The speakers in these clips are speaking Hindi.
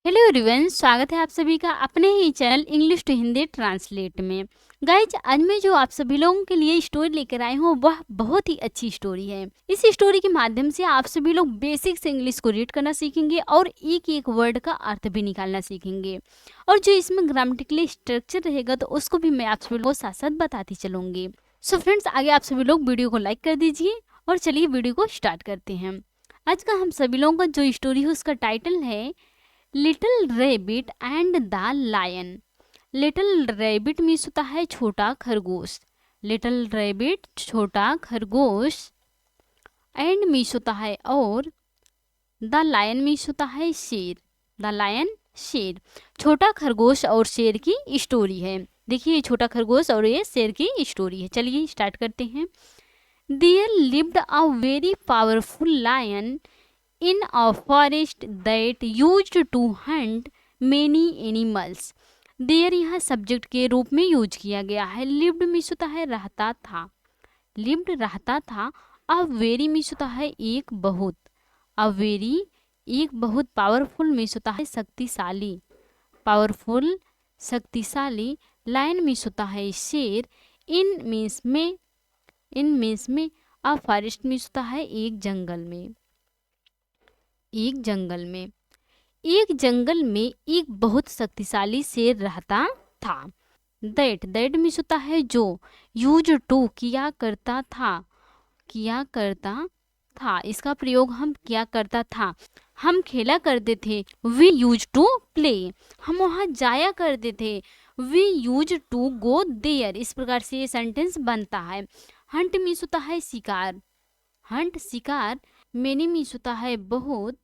हेलो एवरीवन, स्वागत है आप सभी का अपने ही channel English to Hindi translate में। गाइज, आज मैं जो आप सभी लोगों के लिए स्टोरी लेकर आई हूँ वह बहुत ही अच्छी स्टोरी है। इस स्टोरी के माध्यम से आप सभी लोग बेसिक से इंग्लिश को रीड करना सीखेंगे और एक एक वर्ड का अर्थ भी निकालना सीखेंगे। और जो इसमें ग्रामेटिकली स्ट्रक्चर रहेगा तो उसको भी मैं आप सभी लोगों को साथ साथ बताती चलूंगी। सो फ्रेंड्स, आगे आप सभी लोग वीडियो को लाइक कर दीजिए और चलिए वीडियो को स्टार्ट करते हैं। आज का हम सभी लोगों का जो स्टोरी है उसका टाइटल है little rabbit and the lion. Little rabbit means होता है छोटा खरगोश। लिटिल रैबिट छोटा खरगोश, एंड मीन्स होता है और, द लायन मीन्स होता है शेर। द लायन शेर। छोटा खरगोश और शेर की स्टोरी है। देखिए, ये छोटा खरगोश और ये शेर की स्टोरी है। चलिए स्टार्ट करते हैं। There lived a very powerful lion in a forest that used to hunt many animals। There यहाँ सब्जेक्ट के रूप में यूज किया गया है। लिव्ड मीन्स होता है रहता था। लिव्ड रहता था। अ वेरी मीन्स होता है एक बहुत। अ वेरी एक बहुत। पावरफुल मीन्स होता है शक्तिशाली। पावरफुल शक्तिशाली। लायन मीन्स होता है शेर। इन मीन्स में। इन मीन्स में। अ फॉरेस्ट मीन्स होता है एक जंगल में। एक जंगल में। एक जंगल में एक बहुत शक्तिशाली शेर रहता था। दैट मीन्स होता है जो। यूज टू किया करता था। किया करता था, इसका प्रयोग हम किया करता था। हम खेला करते थे। We used to play. हम वहाँ जाया करते थे। We used to go there. इस प्रकार से ये सेंटेंस बनता है। हंट मीन्स होता है शिकार। हंट शिकार। मेनी मीन्स होता है बहुत।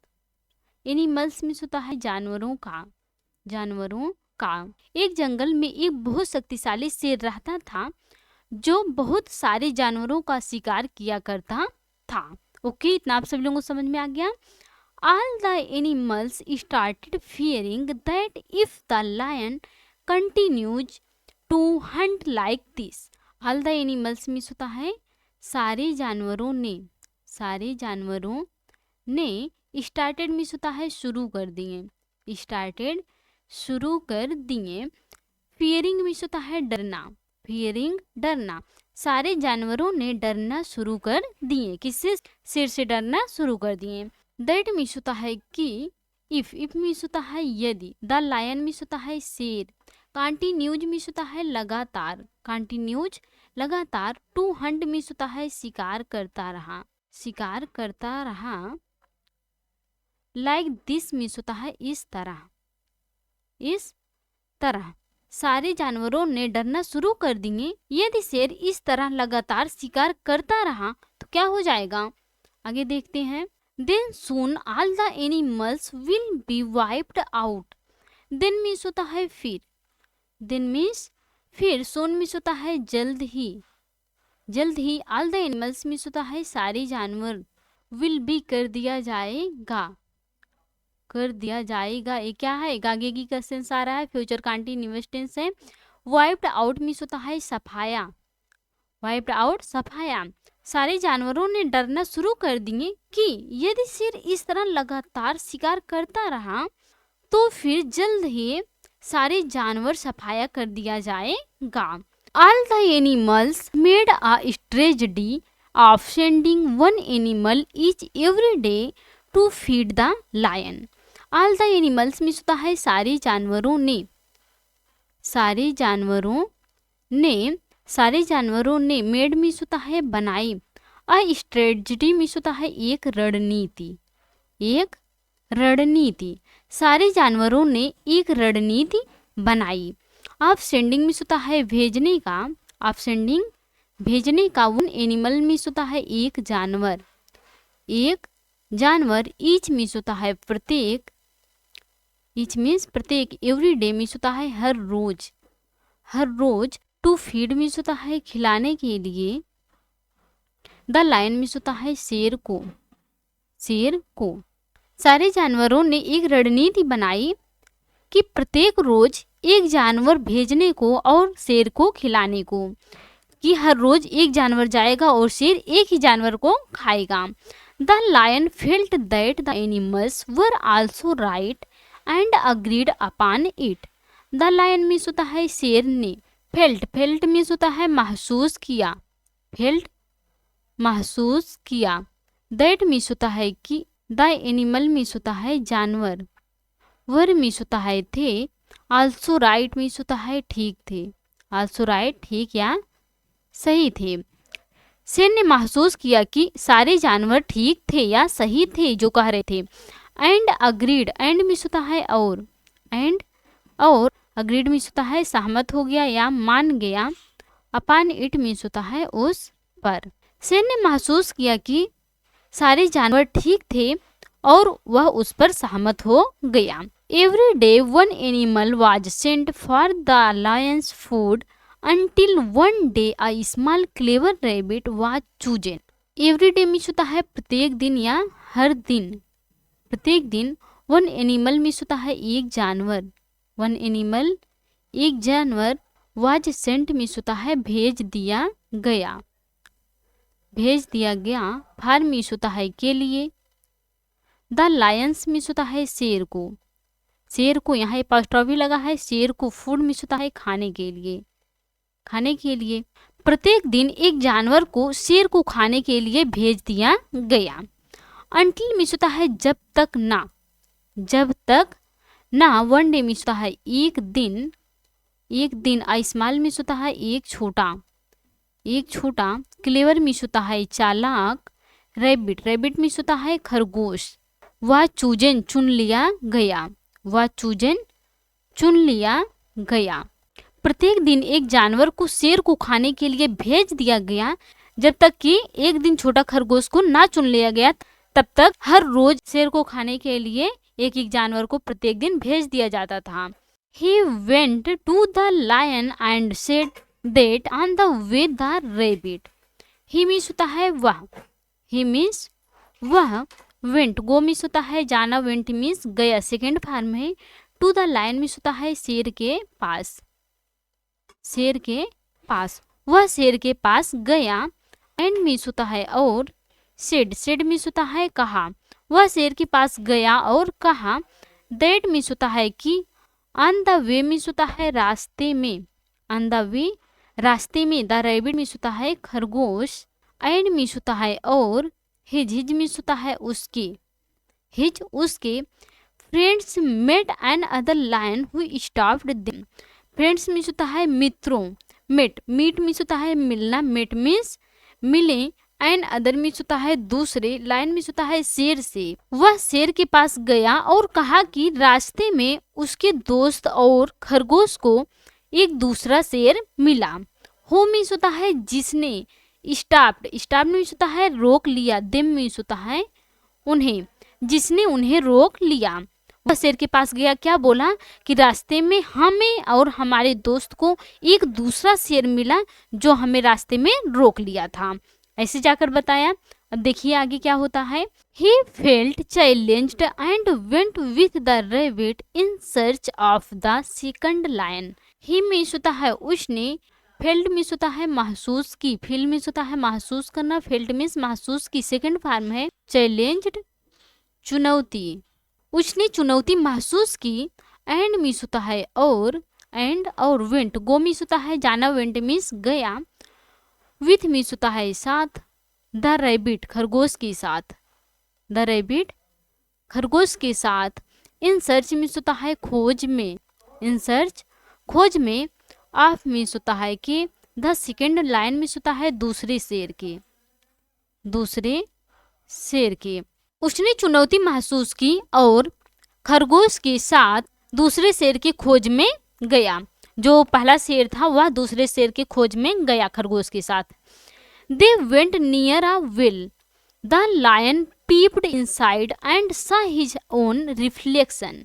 एनिमल्स मीन्स होता है जानवरों का। जानवरों का। एक जंगल में एक बहुत शक्तिशाली शेर रहता था जो बहुत सारे जानवरों का शिकार किया करता था। ओके, इतना आप सभी लोगों को समझ में आ गया। All the animals started fearing that if the lion continues to hunt like this। All the animals means होता है सारे जानवरों ने। सारे जानवरों ने। स्टार्टेड मीन्स होता है शुरू कर दिए। स्टार्टेड शुरू कर दिए। फियरिंग मीन्स होता है डरना। फियरिंग डरना। सारे जानवरों ने डरना शुरू कर दिए। किससे? शेर से डरना शुरू कर दिए। दैट मीन्स होता है कि। इफ मीन्स होता है यदि। द लायन मीन्स होता है शेर। कंटिन्यूज मीन्स होता है लगातार। कंटिन्यूज लगातार। टू हंट मीन्स होता है शिकार करता रहा। शिकार करता रहा। लाइक दिस मीन्स होता है इस तरह। इस तरह। सारे जानवरों ने डरना शुरू कर दिए। यदि शेर इस तरह लगातार शिकार करता रहा तो क्या हो जाएगा? आगे देखते हैं। Then soon all the animals will be wiped out. Then means होता है फिर। देन मीन्स फिर। सोन मीन्स होता है जल्द ही। जल्द ही। ऑल द एनिमल्स मीन्स होता है सारे जानवर। विल बी कर दिया जाएगा। कर दिया जाएगा। ये क्या है? गागेगी का सेंस आ रहा है। फ्यूचर कंटिन्यूअस टेंस है। वाइप्ड आउट मीन्स होता है सफाया। वाइप्ड आउट सफाया। सारे जानवरों ने डरना शुरू कर दिए कि यदि शेर इस तरह लगातार शिकार करता रहा तो फिर जल्द ही सारे जानवर सफाया कर दिया जाएगा। All the animals made a strategy of sending one animal each every day to feed the lion. All the animals means होता है सारे जानवरों ने। सारे जानवरों ने। सारे जानवरों ने। मेड मीन्स होता है बनाई। अ स्ट्रेटजी मीन्स होता है एक रणनीति। एक रणनीति। सारे जानवरों ने एक रणनीति बनाई। ऑफ सेंडिंग मीन्स होता है भेजने का। ऑफ सेंडिंग भेजने का। वन एनिमल मीन्स होता है एक जानवर। एक जानवर। ईच मीन्स होता है प्रत्येक। ईच मीन्स प्रत्येक। एवरी डे मीन्स होता है हर रोज। हर रोज। टू फीड मीन्स होता है खिलाने के लिए। द लायन मीन्स होता है शेर को। शेर को। सारे जानवरों ने एक रणनीति बनाई कि प्रत्येक रोज एक जानवर भेजने को और शेर को खिलाने को। कि हर रोज एक जानवर जाएगा और शेर एक ही जानवर को खाएगा। The lion felt that the animals were also right and agreed upon it. The lion means होता है शेर ने। फेल्ट, फेल्ट मीन्स होता है महसूस किया, फेल्ट महसूस किया। दैट मीन्स होता है कि, द एनिमल मीन्स होता है जानवर, वर मीन्स होता है थे, आल्सो राइट मीन्स होता है ठीक थे, आल्सो राइट ठीक या सही थे। शेर ने महसूस किया कि सारे जानवर ठीक थे या सही थे जो कह रहे थे। एंड अग्रीड, एंड मीन्स होता है और, एंड और अग्रीड मीन्स होता है सहमत हो गया या मान गया। अपॉन इट मीन्स होता है उस पर। शेर ने महसूस किया कि सारे जानवर ठीक थे और वह उस पर सहमत हो गया। Every day one animal was sent for the Lions food until one day a small clever rabbit was chosen। Every day means होता है प्रत्येक दिन या हर दिन, प्रत्येक दिन। वन एनिमल मीन्स होता है एक जानवर, वन एनिमल एक जानवर। वाज सेंट मीन्स होता है भेज दिया गया, भेज दिया गया। फॉर मीन्स होता है के लिए। द लायंस मीन्स होता है शेर को, शेर को यहाँ एपॉस्ट्रॉफी लगा है, शेर को। फूड मीन्स होता है खाने के लिए, खाने के लिए। प्रत्येक दिन एक जानवर को शेर को खाने के लिए भेज दिया गया। अंटिल मीन्स होता है जब तक ना, जब तक ना। वन डे मीन्स होता है एक दिन, एक दिन। आ स्मॉल मीन्स होता है एक छोटा, एक छोटा। क्लेवर मीन्स होता है चालाक। रैबिट, रैबिट मीन्स होता है खरगोश। वह चूजन चुन लिया गया, वह चूजन चुन लिया गया। प्रत्येक दिन एक जानवर को शेर को खाने के लिए भेज दिया गया, जब तक कि एक दिन छोटा खरगोश को ना चुन लिया गया। तब तक हर रोज शेर को खाने के लिए एक एक जानवर को प्रत्येक दिन भेज दिया जाता था। He went to the lion and said that on the way the rabbit। He means होता है वह, he means वह। went, go means होता है जाना, went means गया, सेकेंड फॉर्म है। to the lion means होता है शेर के पास, शेर के पास। वह शेर के पास गया। एंड मीन्स होता है और। सेड, सेड मीन्स होता है कहा। वह शेर के पास गया और कहा। दैट मीन्स होता है कि। ऑन द वे मीन्स होता है रास्ते में, ऑन द वे रास्ते में। द रैबिट मीन्स होता है खरगोश। एंड मीन्स होता है और। हिज, हिज मीन्स होता है उसके, हिज उसके। Friends met another lion who stopped them. Friends means होता है मित्रों। मेट, मीट मीन्स होता है मिलना, मेट मीन्स मिले। एंड अदर मीन्स होता है दूसरे। लायन मीन्स होता है शेर से। वह शेर के पास गया और कहा कि रास्ते में उसके दोस्त और खरगोश को एक दूसरा शेर मिला। हु मीन्स होता है जिसने। स्टॉप्ड, स्टॉप्ड मीन्स होता है रोक लिया। देम मीन्स होता है उन्हें, जिसने उन्हें रोक लिया। वह शेर के पास गया, क्या बोला कि रास्ते में हमें और हमारे दोस्त को एक दूसरा शेर मिला जो हमें रास्ते में रोक लिया था, ऐसे जाकर बताया। अब देखिए आगे क्या होता है। He felt challenged and went with the rabbit in search of the second lion। He means होता है उसने। फेल्ट मीन्स होता है महसूस की, फील मीन्स होता है महसूस करना, फेल्ट मीन्स महसूस की। सेकंड फॉर्म है चैलेंज्ड, चुनौती। उसने चुनौती महसूस की। एंड मीन्स होता है और, एंड और। वेंट, गो मीन्स होता है जाना, वेंट मीन्स गया। विथ मीन्स होता है साथ। द रैबिट, खरगोश के साथ, द रैबिट खरगोश के साथ। इन सर्च मीन्स होता है खोज में, इन सर्च खोज में। ऑफ मीन्स होता है कि। द सेकेंड लाइन मीन्स होता है दूसरे शेर के, दूसरे शेर के। उसने चुनौती महसूस की और खरगोश के साथ दूसरे शेर की खोज में गया। जो पहला शेर था वह दूसरे शेर के खोज में गया खरगोश के साथ। They went near a well. The lion peeped inside and saw his own reflection.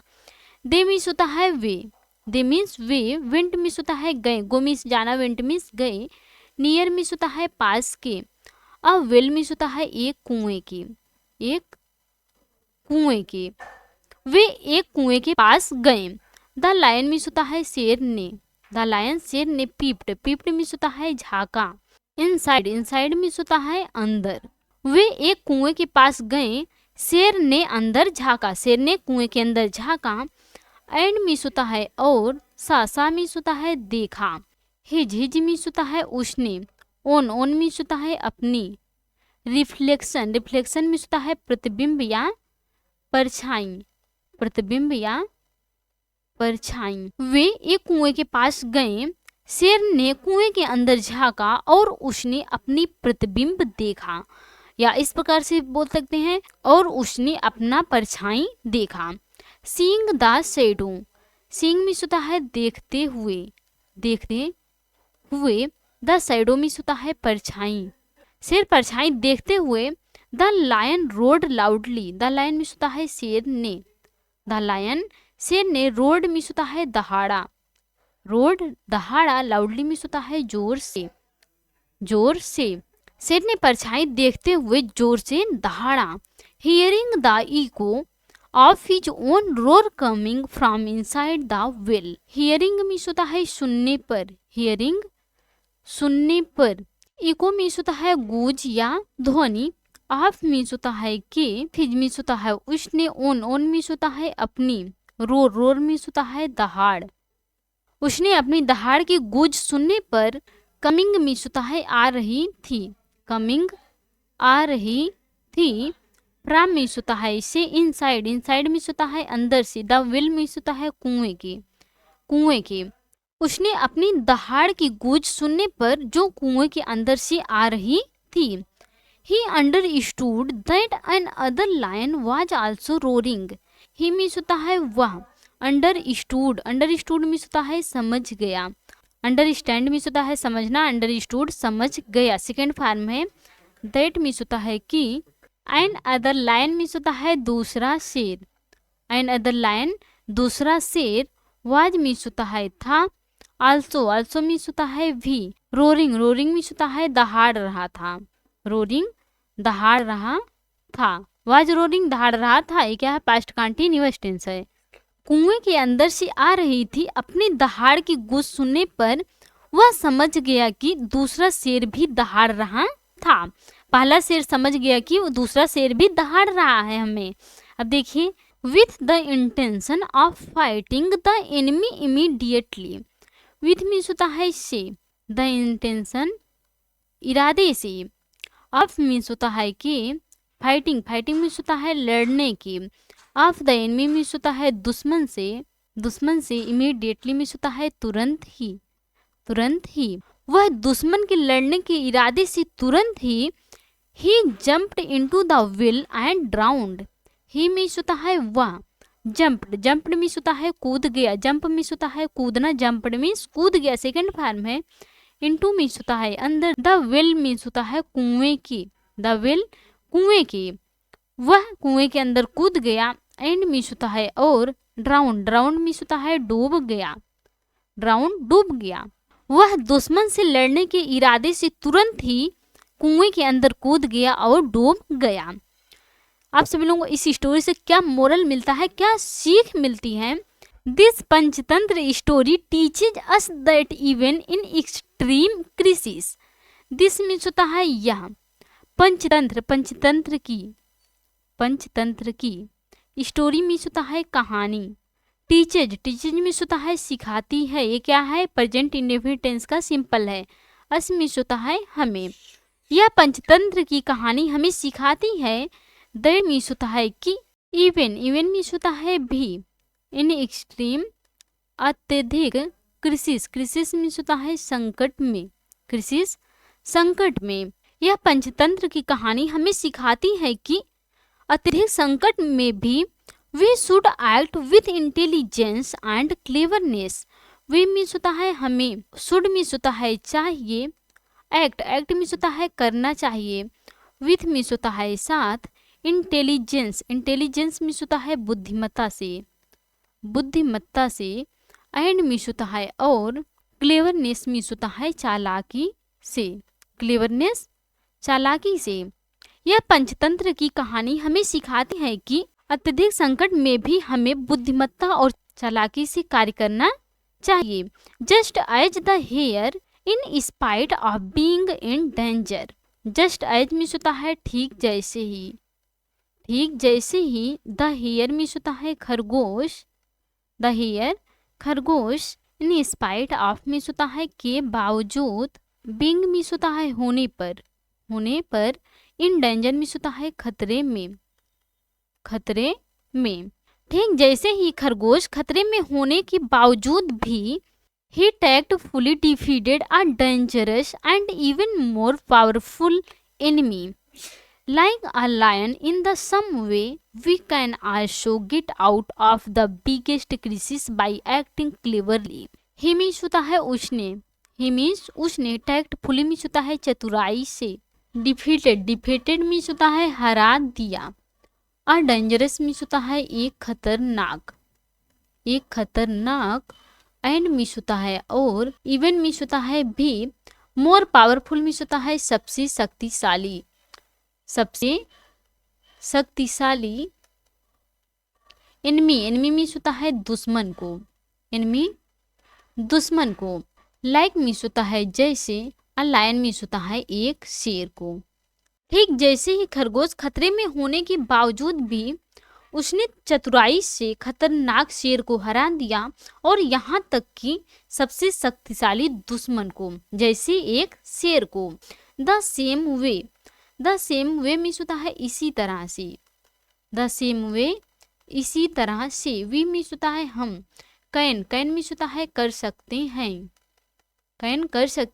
They means होता है वे, दे मीन्स वे। वेंट मीन्स होता है गए, गो मीन्स जाना, वेंट मीन्स गए। नियर मीन्स होता है पास के। अ वेल मीन्स होता है एक कुएं की, एक कुएं के। वे एक कुएं के पास गए। द लायन मीन्स होता है शेर ने, द लायन शेर ने। पीप्ड, पीप्ड मीन्स होता है झाका। इनसाइड, इनसाइड मीन्स होता है अंदर। वे एक कुएं के पास गए, शेर ने अंदर झाका, शेर ने कुएं के अंदर झाका। एंड मीन्स होता है और, सा मीन्स होता है देखा, हिज मीन्स होता है उसने, ओन मीन्स होता है अपनी, रिफ्लेक्शन मीन्स होता है प्रतिबिंब या परछाई, प्रतिबिंब या परछाई। वे एक कुएं के पास गए, शेर ने कुएं के अंदर झांका और उसने अपनी प्रतिबिंब देखा, या इस प्रकार से बोल सकते हैं और उसने अपना परछाई देखा। Seeing the shadow, seeing means होता है देखते हुए, देखते हुए, द शैडो मीन्स होता है परछाई, शेर परछाई देखते हुए। The lion roared loudly, the lion means होता है शेर ने, द लायन शेर ने, रोड मीन्स होता है दहाड़ा, रोड दहाड़ा, लाउडली मीन्स होता है जोर से, जोर से। शेर ने परछाई देखते हुए जोर से दहाड़ा। Hearing the echo of his own roar coming from inside the well, hearing means होता है सुनने पर, हियरिंग सुनने पर, इको मीन्स होता है गूंज या ध्वनि, ऑफ मीन्स होता है कि, हिज मीन्स होता है उसने, ओन मीन्स होता है अपनी, रोर मीन्स होता है दहाड़, उसने अपनी दहाड़ की गूंज सुनने पर। कमिंग मीन्स होता है आ रही थी, कमिंग आ रही थी। फ्रॉम मीन्स होता है से, इनसाइड मीन्स होता है अंदर से, द विल मीन्स होता है कुएं के, कुएं के। उसने अपनी दहाड़ की गूंज सुनने पर जो कुएं के अंदर से आ रही थी। He understood that another lion was also roaring, he means होता है वह, अंडरस्टूड मीन्स होता है समझ गया, अंडरस्टैंड मीन्स होता है समझना, अंडरस्टूड समझ गया। सेकेंड फॉर्म है दैट मीन्स होता है कि, एन अदर लायन मीन्स होता है दूसरा शेर, एन अदर लायन दूसरा शेर, वाज मीन्स होता है था, आल्सो मीन्स होता है भी, रोरिंग मीन्स होता है दहाड़ रहा था, रोरिंग दहाड़ रहा था, वाज रोरिंग दहाड़ रहा था, ये क्या है पास्ट कंटीन्यूअस टेंस है। कुएं के अंदर से आ रही थी, अपनी दहाड़ की गूंज सुनने पर वह समझ गया कि दूसरा शेर भी दहाड़ रहा था। पहला शेर समझ गया कि वो दूसरा शेर भी दहाड़ रहा है हमें। अब देखिए, with the intention of fighting the enemy immediately, with means होता है से, द इंटेंशन इरादे से, ऑफ मीन्स होता है कि, फाइटिंग मीन्स होता है लड़ने की, ऑफ द एनिमी मीन्स होता है दुश्मन से, इमीडिएटली मीन्स होता है तुरंत ही। वह दुश्मन के लड़ने के इरादे से तुरंत ही jumped into the well and drowned, he means होता है वह, जम्प्ड मीन्स होता है कूद गया, जंप मीन्स होता है कूदना, जम्प्ड मीन्स कूद गया। सेकेंड फॉर्म है इनटू मीन्स होता है अंदर, द वेल मीन्स होता है कुएं की, द वेल कुएं की, वह कुएं के अंदर कूद गया। एंड मीन्स होता है और, ड्राउंड मीन्स होता है डूब गया, डूब गया। वह दुश्मन से लड़ने के इरादे से तुरंत ही कुएं के अंदर कूद गया और डूब गया। आप सभी लोगों को इस स्टोरी से क्या मोरल मिलता है, क्या सीख मिलती है? This Panchatantra story teaches us that even in extreme crisis, this means होता है यह, पंचतंत्र की स्टोरी मीन्स होता है कहानी, टीचेज मीन्स होता है सिखाती है, ये क्या है प्रेजेंट इंडेफिनिट टेंस का सिंपल है। अस मीन्स होता है हमें, यह पंचतंत्र की कहानी हमें सिखाती है। दैट मीन्स होता है कि, इवन मीन्स होता है भी, इन एक्सट्रीम अत्यधिक, क्राइसिस मीन्स होता है संकट में, क्राइसिस संकट में। यह पंचतंत्र की कहानी हमें सिखाती है कि अत्यधिक संकट में भी we should act with intelligence and cleverness, we means होता है हमें, शुड मीन्स होता है चाहिए, एक्ट मीन्स होता है करना चाहिए, विथ मीन्स होता है साथ, इंटेलिजेंस मीन्स होता है बुद्धिमत्ता से, एंड मीन्स होता है और, क्लेवरनेस मीन्स होता है चालाकी से। यह पंचतंत्र की कहानी हमें सिखाती है कि अत्यधिक संकट में भी हमें बुद्धिमत्ता और चालाकी से कार्य करना चाहिए। Just as the hare in spite of being in danger, just as means होता है ठीक जैसे ही, द हेयर मीन्स होता है खरगोश, द हेयर खरगोश, इन स्पाइट ऑफ मीन्स होता है के बावजूद, बिंग मीन्स होता है होने पर, इन डेंजर मीन्स होता है खतरे में, खतरे में। ठीक जैसे ही खरगोश खतरे में होने के बावजूद भी he tactfully defeated a dangerous and even more powerful enemy. Like a lion in the some way, we can also get out of the biggest crisis by acting cleverly. He means होता है उसने, he means उसने, tactfully means होता है चतुराई से, defeated means होता है हरा दिया, a dangerous means होता है एक खतरनाक, एंड मिस होता है और, इवन मिस होता है भी, मोर पावरफुल मिस होता है सबसे शक्तिशाली, एनिमी मिस होता है दुश्मन को, लाइक मिस होता है जैसे, अ लायन मिस होता है एक शेर को। ठीक जैसे ही खरगोश खतरे में होने के बावजूद भी उसने चतुराई से खतरनाक शेर को हरा दिया और यहाँ तक कि सबसे शक्तिशाली दुश्मन को, जैसे एक शेर को। द सेम वे मीन्स होता है इसी तरह से, द सेम वे इसी तरह से, वी मीन्स होता है हम, कैन मीन्स होता है कर सकते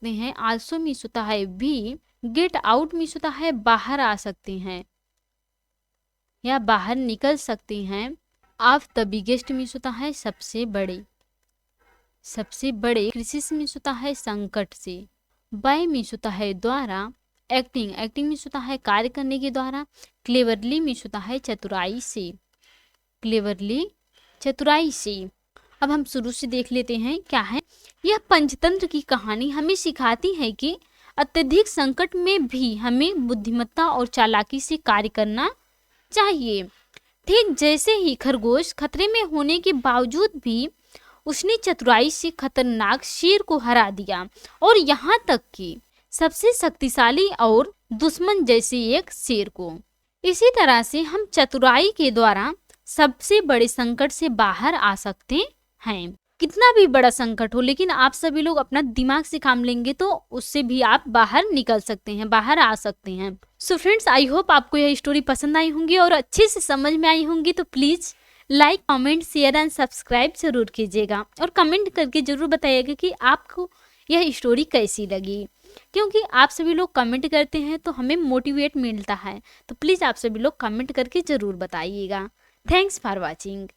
हैं, आल्सो मीन्स होता है भी, गेट आउट मीन्स होता है बाहर आ सकते हैं या बाहर निकल सकते हैं, ऑफ द बिगेस्ट मीन्स होता है सबसे बड़े, क्रिसिस मीन्स होता है संकट से, बाय मीन्स होता है द्वारा, एक्टिंग मीन्स होता है कार्य करने के द्वारा, क्लेवरली मीन्स होता है चतुराई से। अब हम शुरू से देख लेते हैं क्या है। यह पंचतंत्र की कहानी हमें सिखाती है कि अत्यधिक संकट में भी हमें बुद्धिमत्ता और चालाकी से कार्य करना चाहिए। ठीक जैसे ही खरगोश खतरे में होने के बावजूद भी उसने चतुराई से खतरनाक शेर को हरा दिया और यहाँ तक कि सबसे शक्तिशाली और दुश्मन जैसे एक शेर को। इसी तरह से हम चतुराई के द्वारा सबसे बड़े संकट से बाहर आ सकते हैं। कितना भी बड़ा संकट हो, लेकिन आप सभी लोग अपना दिमाग से काम लेंगे तो उससे भी आप बाहर निकल सकते हैं, बाहर आ सकते हैं। सो फ्रेंड्स, आई होप आपको यह स्टोरी पसंद आई होंगी और अच्छे से समझ में आई होंगी। तो please like, comment, share and subscribe जरूर कीजिएगा और कमेंट करके जरूर बताइएगा कि आपको यह स्टोरी कैसी लगी, क्योंकि आप सभी लोग कमेंट करते हैं तो हमें मोटिवेट मिलता है। तो प्लीज आप सभी लोग कमेंट करके जरूर बताइएगा। Thanks for watching.